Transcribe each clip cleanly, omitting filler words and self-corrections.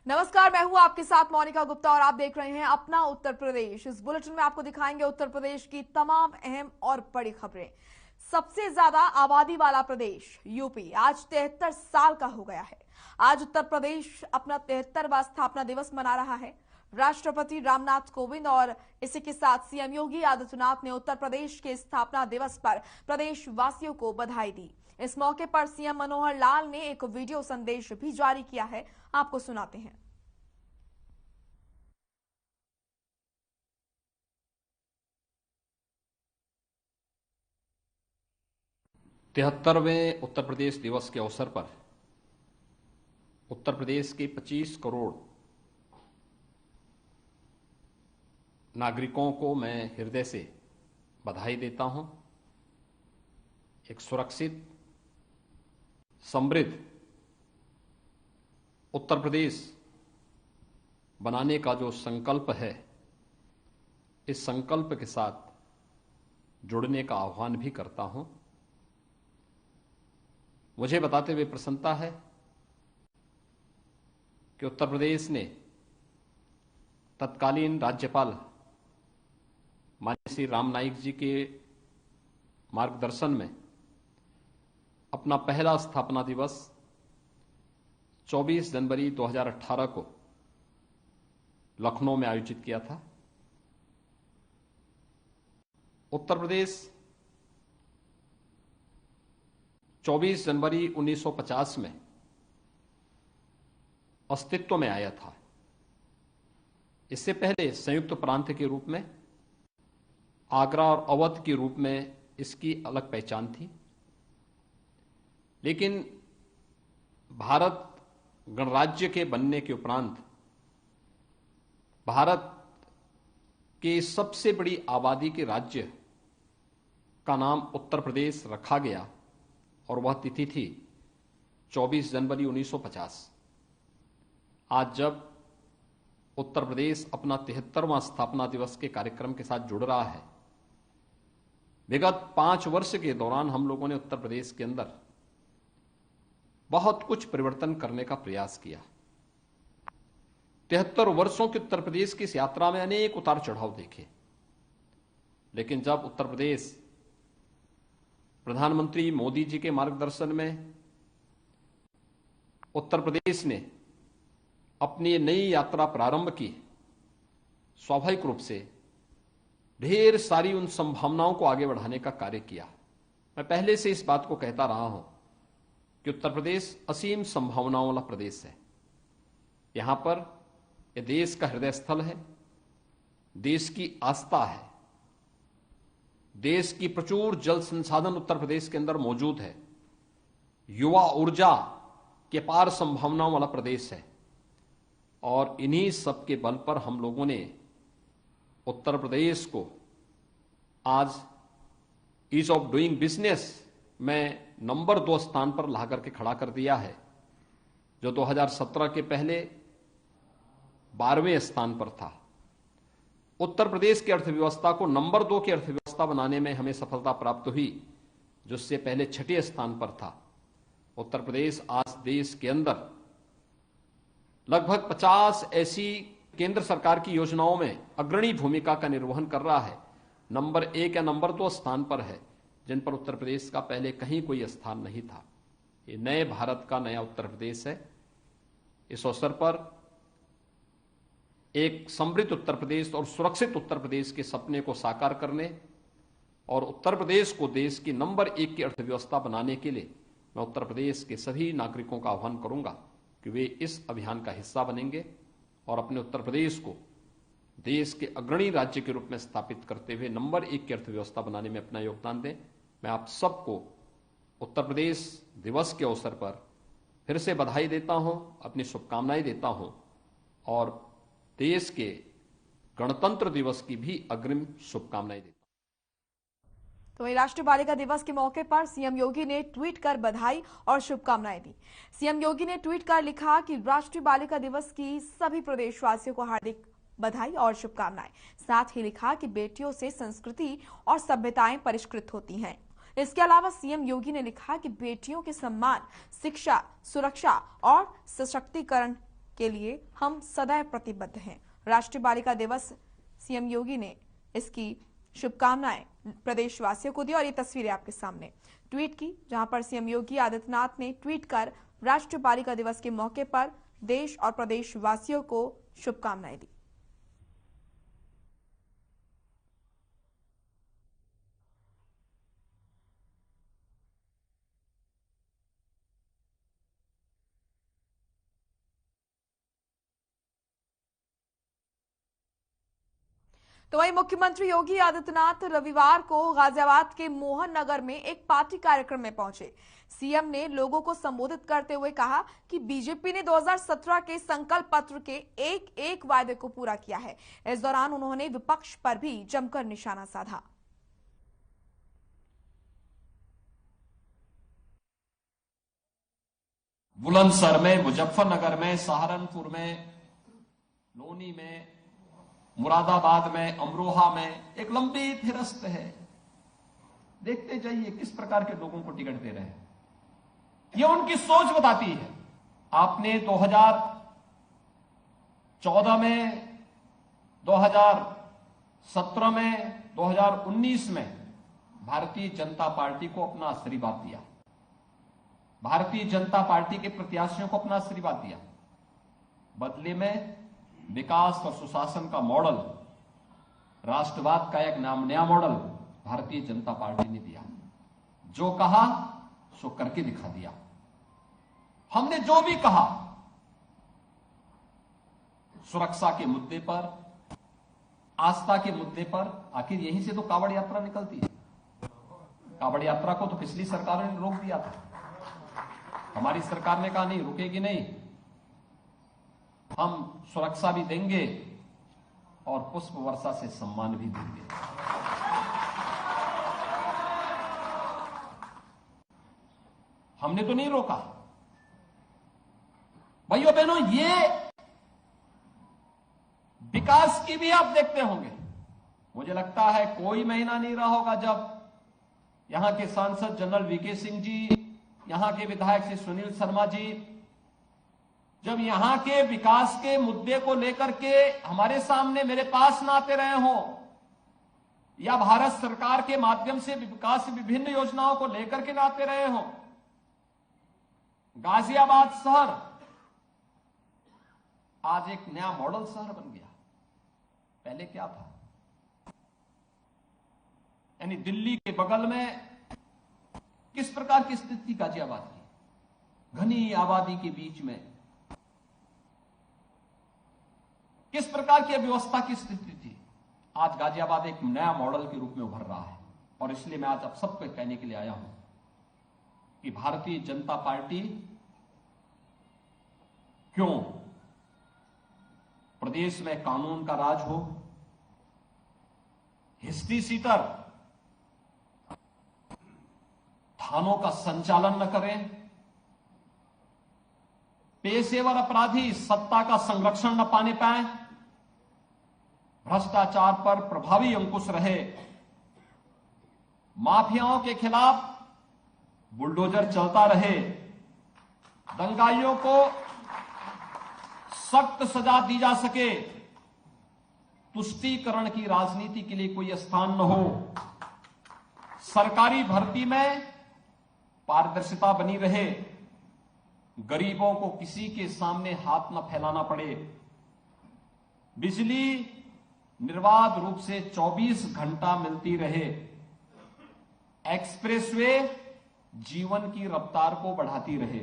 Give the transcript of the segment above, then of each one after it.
नमस्कार, मैं हूं आपके साथ मोनिका गुप्ता और आप देख रहे हैं अपना उत्तर प्रदेश। इस बुलेटिन में आपको दिखाएंगे उत्तर प्रदेश की तमाम अहम और बड़ी खबरें। सबसे ज्यादा आबादी वाला प्रदेश यूपी आज 73 साल का हो गया है। आज उत्तर प्रदेश अपना 73वां स्थापना दिवस मना रहा है। राष्ट्रपति रामनाथ कोविंद और इसी के साथ सीएम योगी आदित्यनाथ ने उत्तर प्रदेश के स्थापना दिवस पर प्रदेशवासियों को बधाई दी। इस मौके पर सीएम मनोहर लाल ने एक वीडियो संदेश भी जारी किया है, आपको सुनाते हैं। तिहत्तरवें उत्तर प्रदेश दिवस के अवसर पर उत्तर प्रदेश के 25 करोड़ नागरिकों को मैं हृदय से बधाई देता हूं। एक सुरक्षित, समृद्ध उत्तर प्रदेश बनाने का जो संकल्प है, इस संकल्प के साथ जुड़ने का आह्वान भी करता हूं। मुझे बताते हुए प्रसन्नता है कि उत्तर प्रदेश ने तत्कालीन राज्यपाल माननीय श्री राम नाईक जी के मार्गदर्शन में अपना पहला स्थापना दिवस 24 जनवरी 2018 को लखनऊ में आयोजित किया था। उत्तर प्रदेश 24 जनवरी 1950 में अस्तित्व में आया था। इससे पहले संयुक्त प्रांत के रूप में, आगरा और अवध के रूप में इसकी अलग पहचान थी। लेकिन भारत गणराज्य के बनने के उपरांत भारत के सबसे बड़ी आबादी के राज्य का नाम उत्तर प्रदेश रखा गया और वह तिथि थी 24 जनवरी 1950। आज जब उत्तर प्रदेश अपना 73वां स्थापना दिवस के कार्यक्रम के साथ जुड़ रहा है, विगत 5 वर्ष के दौरान हम लोगों ने उत्तर प्रदेश के अंदर बहुत कुछ परिवर्तन करने का प्रयास किया। 73 वर्षों के उत्तर प्रदेश की इस यात्रा में अनेक उतार चढ़ाव देखे, लेकिन जब उत्तर प्रदेश प्रधानमंत्री मोदी जी के मार्गदर्शन में उत्तर प्रदेश ने अपनी नई यात्रा प्रारंभ की, स्वाभाविक रूप से ढेर सारी उन संभावनाओं को आगे बढ़ाने का कार्य किया। मैं पहले से इस बात को कहता रहा हूं कि उत्तर प्रदेश असीम संभावनाओं वाला प्रदेश है। यहां पर यह देश का हृदय स्थल है, देश की आस्था है, देश की प्रचुर जल संसाधन उत्तर प्रदेश के अंदर मौजूद है, युवा ऊर्जा के पार संभावनाओं वाला प्रदेश है। और इन्हीं सब के बल पर हम लोगों ने उत्तर प्रदेश को आज ईज ऑफ डूइंग बिजनेस में नंबर 2 स्थान पर ला करके खड़ा कर दिया है, जो 2017 के पहले 12वें स्थान पर था। उत्तर प्रदेश की अर्थव्यवस्था को नंबर 2 की अर्थव्यवस्था बनाने में हमें सफलता प्राप्त हुई, जो उससे पहले 6ठे स्थान पर था। उत्तर प्रदेश आज देश के अंदर लगभग 50 ऐसी केंद्र सरकार की योजनाओं में अग्रणी भूमिका का निर्वहन कर रहा है। नंबर 1 या नंबर 2 स्थान पर है, जिन पर उत्तर प्रदेश का पहले कहीं कोई स्थान नहीं था। ये नए भारत का नया उत्तर प्रदेश है। इस अवसर पर एक समृद्ध उत्तर प्रदेश और सुरक्षित उत्तर प्रदेश के सपने को साकार करने और उत्तर प्रदेश को देश की नंबर 1 की अर्थव्यवस्था बनाने के लिए मैं उत्तर प्रदेश के सभी नागरिकों का आह्वान करूंगा कि वे इस अभियान का हिस्सा बनेंगे और अपने उत्तर प्रदेश को देश के अग्रणी राज्य के रूप में स्थापित करते हुए नंबर 1 की अर्थव्यवस्था बनाने में अपना योगदान दें। मैं आप सबको उत्तर प्रदेश दिवस के अवसर पर फिर से बधाई देता हूं, अपनी शुभकामनाएं देता हूं और देश के गणतंत्र दिवस की भी अग्रिम शुभकामनाएं देता हूं। तो वहीं राष्ट्रीय बालिका दिवस के मौके पर सीएम योगी ने ट्वीट कर बधाई और शुभकामनाएं दी। सीएम योगी ने ट्वीट कर लिखा कि राष्ट्रीय बालिका दिवस की सभी प्रदेशवासियों को हार्दिक बधाई और शुभकामनाएं। साथ ही लिखा कि बेटियों से संस्कृति और सभ्यताएं परिष्कृत होती हैं। इसके अलावा सीएम योगी ने लिखा कि बेटियों के सम्मान, शिक्षा, सुरक्षा और सशक्तिकरण के लिए हम सदैव प्रतिबद्ध हैं। राष्ट्रीय बालिका दिवस सीएम योगी ने इसकी शुभकामनाएं प्रदेशवासियों को दी और ये तस्वीरें आपके सामने ट्वीट की, जहां पर सीएम योगी आदित्यनाथ ने ट्वीट कर राष्ट्रीय बालिका दिवस के मौके पर देश और प्रदेशवासियों को शुभकामनाएं दी। तो वहीं मुख्यमंत्री योगी आदित्यनाथ रविवार को गाजियाबाद के मोहन नगर में एक पार्टी कार्यक्रम में पहुंचे। सीएम ने लोगों को संबोधित करते हुए कहा कि बीजेपी ने 2017 के संकल्प पत्र के एक एक वायदे को पूरा किया है। इस दौरान उन्होंने विपक्ष पर भी जमकर निशाना साधा। बुलंदशहर में, मुजफ्फरनगर में, सहारनपुर में, लोनी में, मुरादाबाद में, अमरोहा में एक लंबी फिरस्त है। देखते जाइए किस प्रकार के लोगों को टिकट दे रहे हैं। यह उनकी सोच बताती है। आपने 2014 में, 2017 में, 2019 में भारतीय जनता पार्टी को अपना आशीर्वाद दिया, भारतीय जनता पार्टी के प्रत्याशियों को अपना आशीर्वाद दिया। बदले में विकास और सुशासन का मॉडल, राष्ट्रवाद का एक नया मॉडल भारतीय जनता पार्टी ने दिया। जो कहा सो करके दिखा दिया। हमने जो भी कहा सुरक्षा के मुद्दे पर, आस्था के मुद्दे पर, आखिर यहीं से तो कांवड़ यात्रा निकलती है। कांवड़ यात्रा को तो पिछली सरकारों ने रोक दिया था। हमारी सरकार ने कहा नहीं, रुकेगी नहीं, हम सुरक्षा भी देंगे और पुष्प वर्षा से सम्मान भी देंगे। हमने तो नहीं रोका। भाइयों बहनों, ये विकास की भी आप देखते होंगे। मुझे लगता है कोई महीना नहीं रहा होगा जब यहां के सांसद जनरल वीके सिंह जी, यहां के विधायक श्री सुनील शर्मा जी, जब यहां के विकास के मुद्दे को लेकर के हमारे सामने मेरे पास ना आते रहे हों, या भारत सरकार के माध्यम से विकास विभिन्न योजनाओं को लेकर के ना आते रहे हों। गाजियाबाद शहर आज एक नया मॉडल शहर बन गया। पहले क्या था? यानी दिल्ली के बगल में किस प्रकार की स्थिति थी गाजियाबाद की? घनी आबादी के बीच में किस प्रकार की व्यवस्था की स्थिति थी? आज गाजियाबाद एक नया मॉडल के रूप में उभर रहा है। और इसलिए मैं आज आप सबको कहने के लिए आया हूं कि भारतीय जनता पार्टी क्यों प्रदेश में कानून का राज हो, हिस्ट्री सीटर थानों का संचालन न करें, पेशेवर अपराधी सत्ता का संरक्षण न पाने पाए, भ्रष्टाचार पर प्रभावी अंकुश रहे, माफियाओं के खिलाफ बुलडोजर चलता रहे, दंगाइयों को सख्त सजा दी जा सके, तुष्टीकरण की राजनीति के लिए कोई स्थान न हो, सरकारी भर्ती में पारदर्शिता बनी रहे, गरीबों को किसी के सामने हाथ न फैलाना पड़े, बिजली निर्बाध रूप से 24 घंटा मिलती रहे, एक्सप्रेसवे जीवन की रफ्तार को बढ़ाती रहे,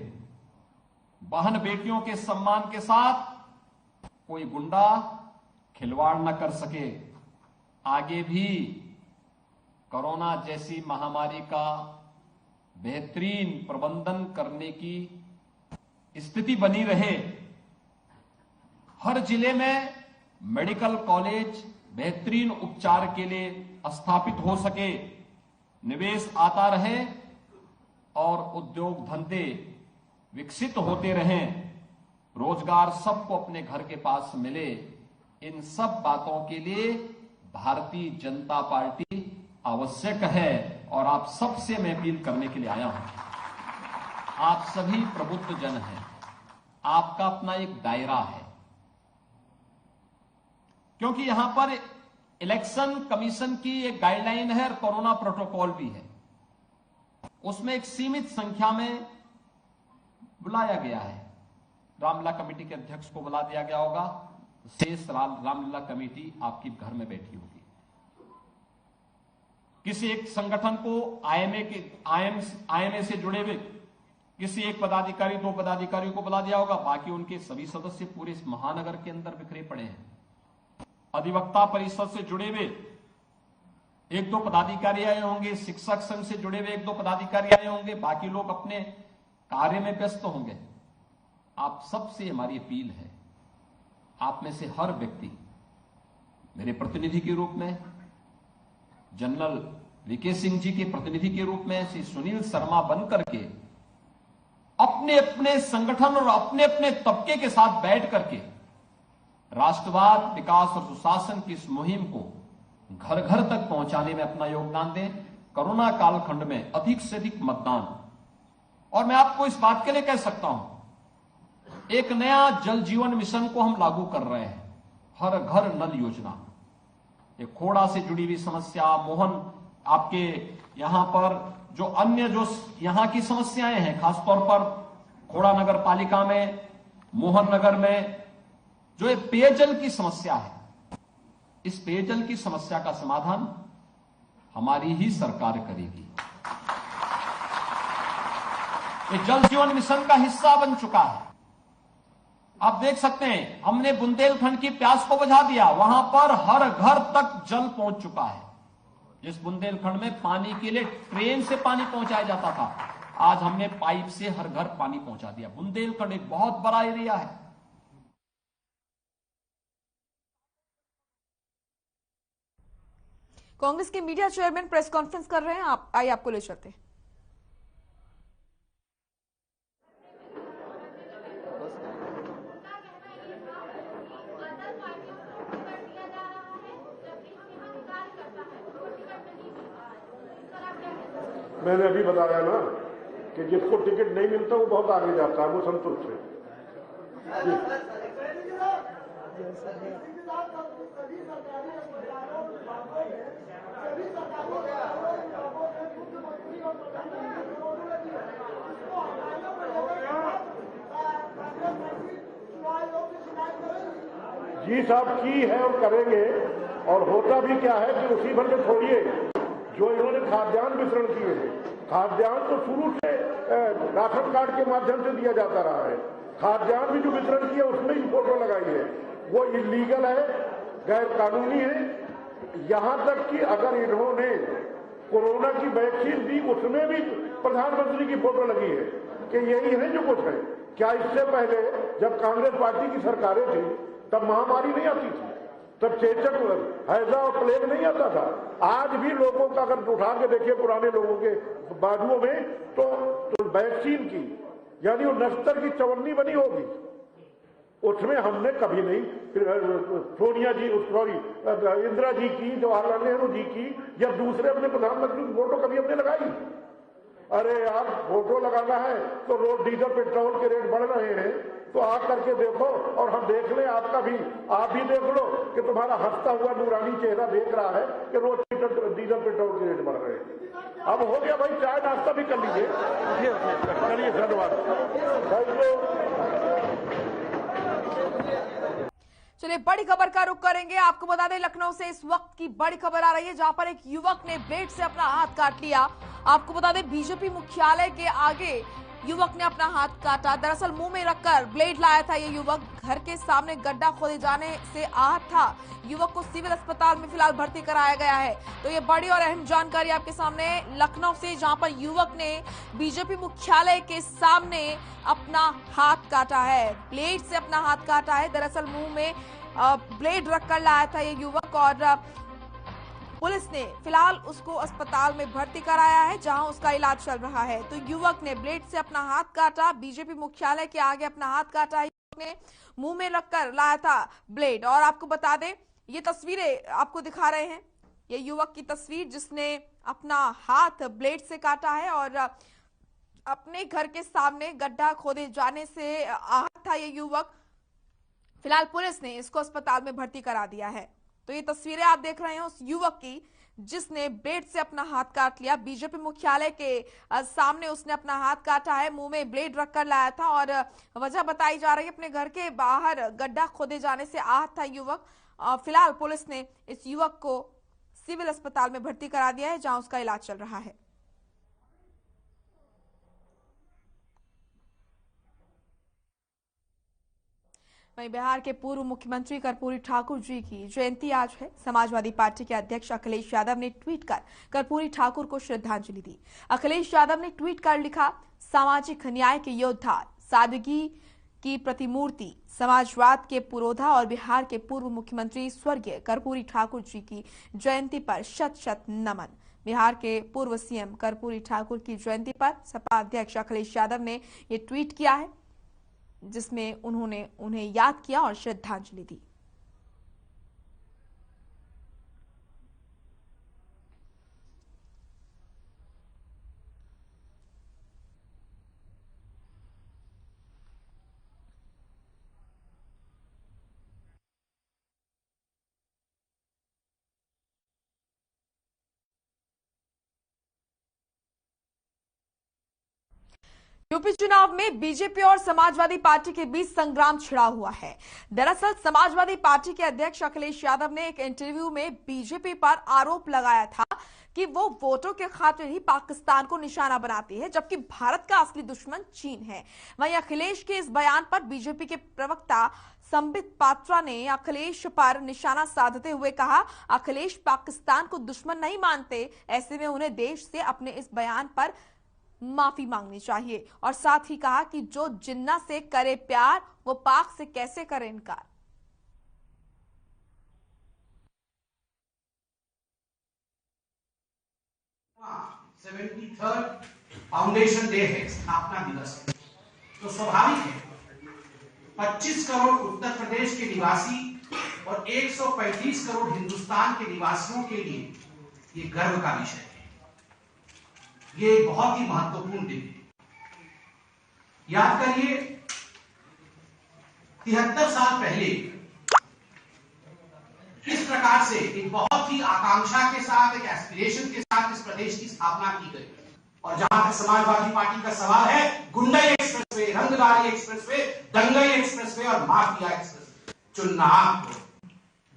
बहन बेटियों के सम्मान के साथ कोई गुंडा खिलवाड़ न कर सके, आगे भी कोरोना जैसी महामारी का बेहतरीन प्रबंधन करने की स्थिति बनी रहे, हर जिले में मेडिकल कॉलेज बेहतरीन उपचार के लिए स्थापित हो सके, निवेश आता रहे और उद्योग धंधे विकसित होते रहें, रोजगार सबको अपने घर के पास मिले। इन सब बातों के लिए भारतीय जनता पार्टी आवश्यक है। और आप सबसे मैं अपील करने के लिए आया हूं, आप सभी प्रबुद्ध जन हैं, आपका अपना एक दायरा है, क्योंकि यहां पर इलेक्शन कमीशन की एक गाइडलाइन है और कोरोना प्रोटोकॉल भी है। उसमें एक सीमित संख्या में बुलाया गया है। रामलीला कमेटी के अध्यक्ष को बुला दिया गया होगा, शेष रामलीला कमेटी आपकी घर में बैठी होगी। किसी एक संगठन को आईएमए से जुड़े हुए किसी एक पदाधिकारी, 2 पदाधिकारियों को बुला दिया होगा, बाकी उनके सभी सदस्य पूरे इस महानगर के अंदर बिखरे पड़े हैं। अधिवक्ता परिषद से जुड़े हुए 1-2 पदाधिकारी आए होंगे, शिक्षक संघ से जुड़े हुए 1-2 पदाधिकारी आए होंगे, बाकी लोग अपने कार्य में व्यस्त होंगे। आप सबसे हमारी अपील है, आप में से हर व्यक्ति मेरे प्रतिनिधि के रूप में, जनरल वीके सिंह जी के प्रतिनिधि के रूप में, श्री सुनील शर्मा बनकर के अपने अपने संगठन और अपने अपने तबके के साथ बैठ करके राष्ट्रवाद, विकास और सुशासन की इस मुहिम को घर घर तक पहुंचाने में अपना योगदान दें। कोरोना कालखंड में अधिक से अधिक मतदान, और मैं आपको इस बात के लिए कह सकता हूं, एक नया जल जीवन मिशन को हम लागू कर रहे हैं, हर घर नल योजना। ये खोड़ा से जुड़ी हुई समस्या, मोहन आपके यहां पर जो अन्य जो यहां की समस्याएं हैं, खासतौर पर खोड़ा नगर पालिका में, मोहन नगर में जो ये पेयजल की समस्या है, इस पेयजल की समस्या का समाधान हमारी ही सरकार करेगी। ये जल जीवन मिशन का हिस्सा बन चुका है। आप देख सकते हैं, हमने बुंदेलखंड की प्यास को बुझा दिया, वहां पर हर घर तक जल पहुंच चुका है। जिस बुंदेलखंड में पानी के लिए ट्रेन से पानी पहुंचाया जाता था, आज हमने पाइप से हर घर पानी पहुंचा दिया। बुंदेलखंड एक बहुत बड़ा एरिया है। कांग्रेस के मीडिया चेयरमैन प्रेस कॉन्फ्रेंस कर रहे हैं, आइए आपको ले चलते हैं। मैंने अभी बताया ना कि जिसको टिकट नहीं मिलता वो बहुत आगे जाता है, वो संतुष्ट है। जी साहब की है और करेंगे, और होता भी क्या है कि उसी भर में छोड़िए जो इन्होंने खाद्यान्न वितरण किए हैं। खाद्यान्न तो शुरू से राशन कार्ड के माध्यम से दिया जाता रहा है। खाद्यान्न भी जो वितरण किया उसमें ही फोटो लगाई है, वो इलीगल है, गैर कानूनी है। यहां तक कि अगर इन्होंने कोरोना की वैक्सीन दी, उसमें भी प्रधानमंत्री की फोटो लगी है कि यही है जो कुछ है। क्या इससे पहले जब कांग्रेस पार्टी की सरकारें थी तब महामारी नहीं आती थी, तब चेचक, हैजा और प्लेग नहीं आता था? आज भी लोगों का अगर उठा के देखिए पुराने लोगों के बाजुओं में तो वैक्सीन की यानी वो नस्तर की चवन्नी बनी होगी, उसमें हमने कभी नहीं, सोनिया जी, सॉरी इंदिरा जी की, जवाहरलाल नेहरू जी की या दूसरे अपने प्रधानमंत्री की फोटो कभी हमने लगाई? अरे यार, फोटो लगाना है तो रोज डीजल पेट्रोल के रेट बढ़ रहे हैं, तो आप करके देखो और हम देख लें, आपका भी, आप भी देख लो कि तुम्हारा हंसता हुआ नूरानी चेहरा देख रहा है कि रोज डीजल पेट्रोल के रेट बढ़ रहे हैं। अब हो गया भाई, चाय नाश्ता भी कर लीजिए। चलिए, धन्यवाद। चलिए, बड़ी खबर का रुख करेंगे। आपको बता दें, लखनऊ से इस वक्त की बड़ी खबर आ रही है, जहां पर एक युवक ने ब्लेड से अपना हाथ काट लिया। आपको बता दें, बीजेपी मुख्यालय के आगे युवक ने अपना हाथ काटा। दरअसल मुंह में रखकर ब्लेड लाया था ये युवक। घर के सामने गड्ढा खोदे जाने से आहत था। युवक को सिविल अस्पताल में फिलहाल भर्ती कराया गया है। तो ये बड़ी और अहम जानकारी आपके सामने लखनऊ से, जहां पर युवक ने बीजेपी मुख्यालय के सामने अपना हाथ काटा है, ब्लेड से अपना हाथ काटा है। दरअसल मुंह में ब्लेड रखकर लाया था ये युवक और पुलिस ने फिलहाल उसको अस्पताल में भर्ती कराया है, जहां उसका इलाज चल रहा है। तो युवक ने ब्लेड से अपना हाथ काटा, बीजेपी मुख्यालय के आगे अपना हाथ काटा। युवक ने मुंह में रखकर लाया था ब्लेड। और आपको बता दें, ये तस्वीरें आपको दिखा रहे हैं, ये युवक की तस्वीर जिसने अपना हाथ ब्लेड से काटा है। और अपने घर के सामने गड्ढा खोदे जाने से आहत था ये युवक। फिलहाल पुलिस ने इसको अस्पताल में भर्ती करा दिया है। तो ये तस्वीरें आप देख रहे हैं उस युवक की जिसने ब्लेड से अपना हाथ काट लिया। बीजेपी मुख्यालय के सामने उसने अपना हाथ काटा है, मुंह में ब्लेड रखकर लाया था और वजह बताई जा रही है अपने घर के बाहर गड्ढा खोदे जाने से आहत था युवक। फिलहाल पुलिस ने इस युवक को सिविल अस्पताल में भर्ती करा दिया है जहां उसका इलाज चल रहा है। वहीं बिहार के पूर्व मुख्यमंत्री कर्पूरी ठाकुर जी की जयंती आज है। समाजवादी पार्टी के अध्यक्ष अखिलेश यादव ने ट्वीट कर कर्पूरी ठाकुर को श्रद्धांजलि दी। अखिलेश यादव ने ट्वीट कर लिखा, सामाजिक न्याय के योद्धा, सादगी की प्रतिमूर्ति, समाजवाद के पुरोधा और बिहार के पूर्व मुख्यमंत्री स्वर्गीय कर्पूरी ठाकुर जी की जयंती पर शत शत नमन। बिहार के पूर्व सीएम कर्पूरी ठाकुर की जयंती पर सपा अध्यक्ष अखिलेश यादव ने ये ट्वीट किया है जिसमें उन्होंने उन्हें याद किया और श्रद्धांजलि दी। यूपी चुनाव में बीजेपी और समाजवादी पार्टी के बीच संग्राम छिड़ा हुआ है। दरअसल समाजवादी पार्टी के अध्यक्ष अखिलेश यादव ने एक इंटरव्यू में बीजेपी पर आरोप लगाया था कि वो वोटों के खातिर ही पाकिस्तान को निशाना बनाती है, जबकि भारत का असली दुश्मन चीन है। वहीं अखिलेश के इस बयान पर बीजेपी के प्रवक्ता संबित पात्रा ने अखिलेश पर निशाना साधते हुए कहा, अखिलेश पाकिस्तान को दुश्मन नहीं मानते, ऐसे में उन्हें देश से अपने इस बयान पर माफी मांगनी चाहिए। और साथ ही कहा कि जो जिन्ना से करे प्यार वो पाक से कैसे करे इनकार। 73rd फाउंडेशन डे है, स्थापना दिवस है, तो स्वाभाविक है 25 करोड़ उत्तर प्रदेश के निवासी और 135 करोड़ हिंदुस्तान के निवासियों के लिए ये गर्व का विषय है। ये बहुत ही महत्वपूर्ण दिन है। याद करिए 73 साल पहले इस प्रकार से एक बहुत ही आकांक्षा के साथ, एक एस्पिरेशन के साथ इस प्रदेश की स्थापना की गई। और जहां तक समाजवादी पार्टी का सवाल है, गुंडई एक्सप्रेसवे, रंगदारी एक्सप्रेसवे, दंगई एक्सप्रेसवे और माफिया एक्सप्रेसवे चुनना आपको,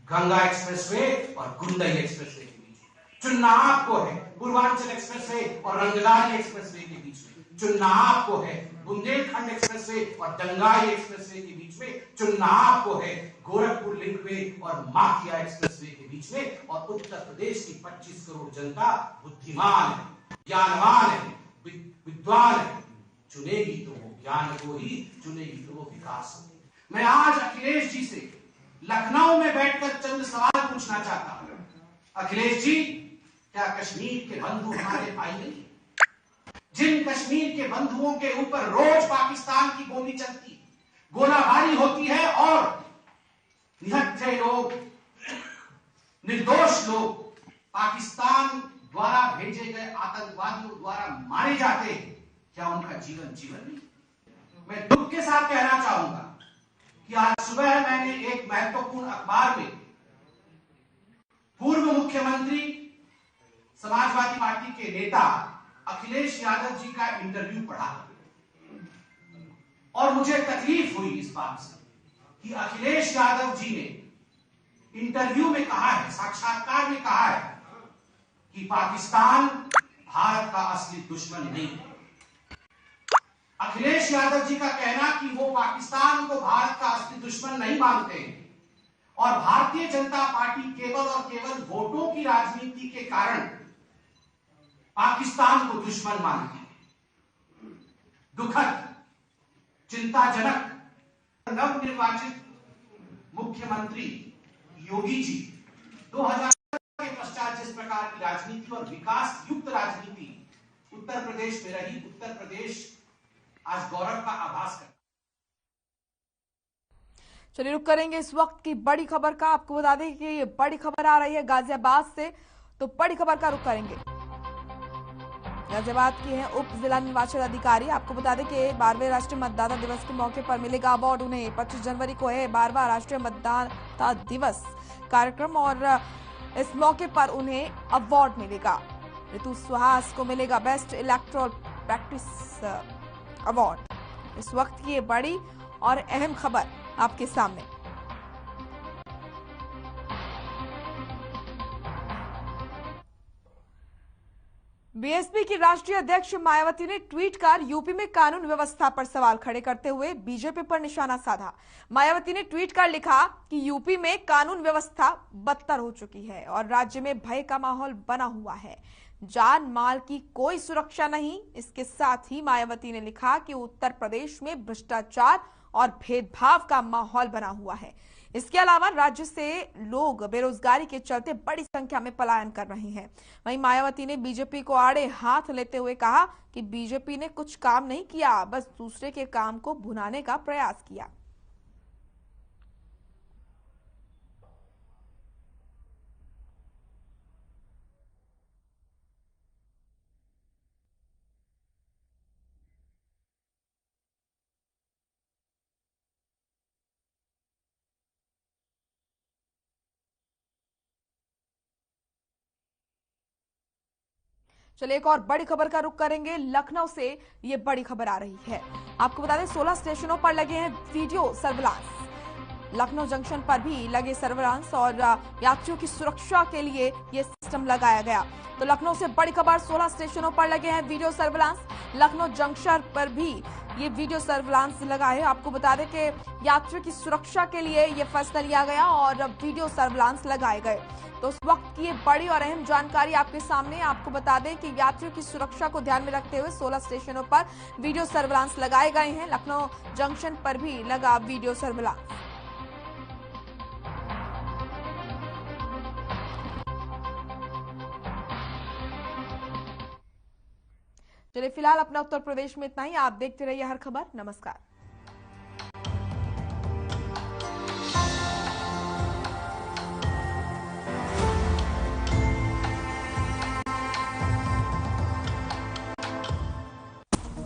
गंगा एक्सप्रेसवे और गुंडई एक्सप्रेसवे के बीच चुनना आपको है, पूर्वांचल एक्सप्रेसवे और रंगदारी एक्सप्रेसवे के बीच में चुनना आपको है, बुंदेलखंड एक्सप्रेसवे और दंगाई एक्सप्रेसवे के बीच में चुनना आपको है, गोरखपुर लिंकवे और माफिया एक्सप्रेसवे के बीच में। और उत्तर प्रदेश की 25 करोड़ जनता बुद्धिमान है, ज्ञानवान है, विद्वान है, चुनेगी तो वो ज्ञान को ही, चुनेगी तो वो विकास को। मैं आज अखिलेश जी से लखनऊ में बैठकर चंद सवाल पूछना चाहता हूं। अखिलेश जी, क्या कश्मीर के बंधु हमारे भाई नहीं? जिन कश्मीर के बंधुओं के ऊपर रोज पाकिस्तान की गोली चलती है, गोलाबारी होती है और निहत्थे लोग, निर्दोष लोग पाकिस्तान द्वारा भेजे गए आतंकवादियों द्वारा मारे जाते हैं, क्या उनका जीवन जीवन नहीं? मैं दुख के साथ कहना चाहूंगा कि आज सुबह मैंने एक महत्वपूर्ण अखबार में पूर्व मुख्यमंत्री समाजवादी पार्टी के नेता अखिलेश यादव जी का इंटरव्यू पढ़ा और मुझे तकलीफ हुई इस बात से कि अखिलेश यादव जी ने इंटरव्यू में कहा है, साक्षात्कार में कहा है कि पाकिस्तान भारत का असली दुश्मन नहीं है। अखिलेश यादव जी का कहना कि वो पाकिस्तान को भारत का असली दुश्मन नहीं मानते हैं और भारतीय जनता पार्टी केवल और केवल वोटों की राजनीति के कारण पाकिस्तान को दुश्मन मानती है। दुखद, चिंताजनक। नवनिर्वाचित मुख्यमंत्री योगी जी 2000 के पश्चात जिस प्रकार की राजनीति और विकास युक्त राजनीति उत्तर प्रदेश में रही, उत्तर प्रदेश आज गौरव का आभास करता। चलिए रुक करेंगे इस वक्त की बड़ी खबर का। आपको बता दें कि ये बड़ी खबर आ रही है गाजियाबाद से, तो बड़ी खबर का रुक करेंगे। गाजियाबाद की हैं उप जिला निर्वाचन अधिकारी। आपको बता दें कि 12वें राष्ट्रीय मतदाता दिवस के मौके पर मिलेगा अवार्ड उन्हें। 25 जनवरी को है 12वां राष्ट्रीय मतदाता दिवस कार्यक्रम और इस मौके पर उन्हें अवार्ड मिलेगा। ऋतु सुहास को मिलेगा बेस्ट इलेक्टोरल प्रैक्टिस अवार्ड। इस वक्त की ये बड़ी और अहम खबर आपके सामने। बीएसपी की राष्ट्रीय अध्यक्ष मायावती ने ट्वीट कर यूपी में कानून व्यवस्था पर सवाल खड़े करते हुए बीजेपी पर निशाना साधा। मायावती ने ट्वीट कर लिखा कि यूपी में कानून व्यवस्था बदतर हो चुकी है और राज्य में भय का माहौल बना हुआ है। जान माल की कोई सुरक्षा नहीं। इसके साथ ही मायावती ने लिखा कि उत्तर प्रदेश में भ्रष्टाचार और भेदभाव का माहौल बना हुआ है। इसके अलावा राज्य से लोग बेरोजगारी के चलते बड़ी संख्या में पलायन कर रहे हैं। वहीं मायावती ने बीजेपी को आड़े हाथ लेते हुए कहा कि बीजेपी ने कुछ काम नहीं किया, बस दूसरे के काम को भुनाने का प्रयास किया। चलिए एक और बड़ी खबर का रुख करेंगे। लखनऊ से ये बड़ी खबर आ रही है। आपको बता दें 16 स्टेशनों पर लगे हैं वीडियो सर्विलांस। लखनऊ जंक्शन पर भी लगे सर्विलांस और यात्रियों की सुरक्षा के लिए ये सिस्टम लगाया गया। तो लखनऊ से बड़ी खबर, 16 स्टेशनों पर लगे हैं वीडियो सर्विलांस। लखनऊ जंक्शन पर भी ये वीडियो सर्विलांस लगा है। आपको बता दें कि यात्रियों की सुरक्षा के लिए ये फैसला लिया गया और वीडियो सर्विलांस लगाए गए। तो उस वक्त की ये बड़ी और अहम जानकारी आपके सामने। आपको बता दें कि यात्रियों की सुरक्षा को ध्यान में रखते हुए 16 स्टेशनों पर वीडियो सर्विलांस लगाए गए हैं। लखनऊ जंक्शन पर भी लगा वीडियो सर्विलांस। चलिए फिलहाल अपना उत्तर प्रदेश में इतना ही। आप देखते रहिए हर खबर। नमस्कार।